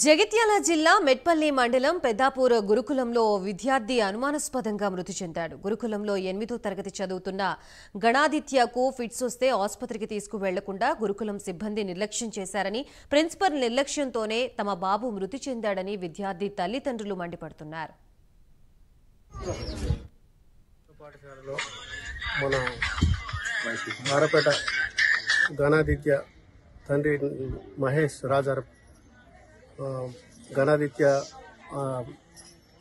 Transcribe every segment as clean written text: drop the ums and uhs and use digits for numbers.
జగిత్యాల జిల్లా మెట్పల్లి మండలం పెద్దాపూర్ గురుకులంలో విద్యార్థి అనుమానాస్పదంగా మృతి చెందాడు. గురుకులంలో 8వ తరగతి చదువుతున్న గణాదిత్యకు ఫిట్స్ వస్తే ఆసుపత్రికి తీసుకువెళ్లకుండా గురుకులం సిబ్బంది నిర్లక్ష్యం చేశారని, ప్రిన్సిపల్ నిర్లక్ష్యంతోనే తమ బాబు మృతి చెందాడని విద్యార్థి తల్లిదండ్రులు మండిపడుతున్నారు. గణాదిత్య తండ్రి మహేష్ రాజారావు గణాదిత్య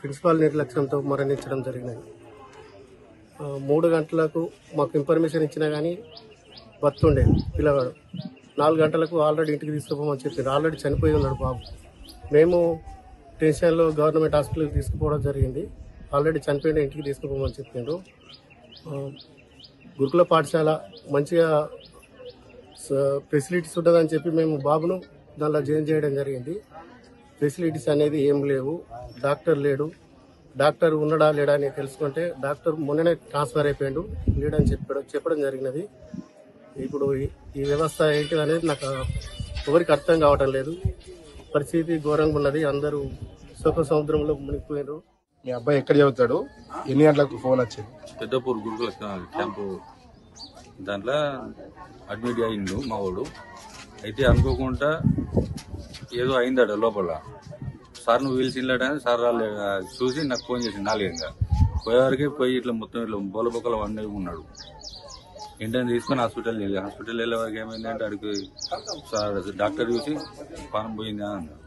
ప్రిన్సిపాల్ నిర్లక్ష్యంతో మరణించడం జరిగినది. 3 గంటలకు మాకు ఇన్ఫర్మేషన్ ఇచ్చినా కానీ బతుండే పిల్లవాడు. 4 గంటలకు ఆల్రెడీ ఇంటికి తీసుకుపోమని చెప్పారు. ఆల్రెడీ చనిపోయి ఉన్నాడు బాబు. మేము టెన్షన్లో గవర్నమెంట్ హాస్పిటల్కి తీసుకుపోవడం జరిగింది. ఆల్రెడీ చనిపోయిన ఇంటికి తీసుకుపోమని చెప్పిండ్రు. గురుకుల పాఠశాల మంచిగా ఫెసిలిటీస్ ఉంటుందని చెప్పి మేము బాబును దానిలో జాయిన్ చేయడం జరిగింది. ఫెసిలిటీస్ అనేది ఏం లేవు. డాక్టర్ లేడు. డాక్టర్ ఉన్నాడా లేడా అని తెలుసుకుంటే డాక్టర్ మొన్ననే ట్రాన్స్ఫర్ అయిపోయాడు, లేడని చెప్పడం జరిగినది. ఇప్పుడు ఈ వ్యవస్థ ఏంటి అనేది నాకు ఎవరికి అర్థం కావటం లేదు. పరిస్థితి ఘోరంగా ఉన్నది. అందరూ శోక సముద్రంలో మునిగిపోయారు. మీ అబ్బాయి ఎక్కడ చదువుతాడు? ఎన్ని గంటలకు ఫోన్ వచ్చింది? పెద్దపూర్ గురుకుల క్యాంపు దాంట్లో అడ్మిట్ అయిండు మా వాడు. అయితే అనుకోకుండా ఏదో అయిందట లోపల. సార్ నువ్వు పిలిచిందట అని సార్ చూసి నాకు ఫోన్ చేసింది 4 గంటల. పోయేవారికి పోయి ఇట్లా మొత్తం ఇట్లా బోలబొక్కల వండి ఉన్నాడు. ఇంటిని తీసుకొని హాస్పిటల్ వెళ్ళే వరకు ఏమైందంటే అడిగి డాక్టర్ చూసి పానం పోయిందా అన్నాడు.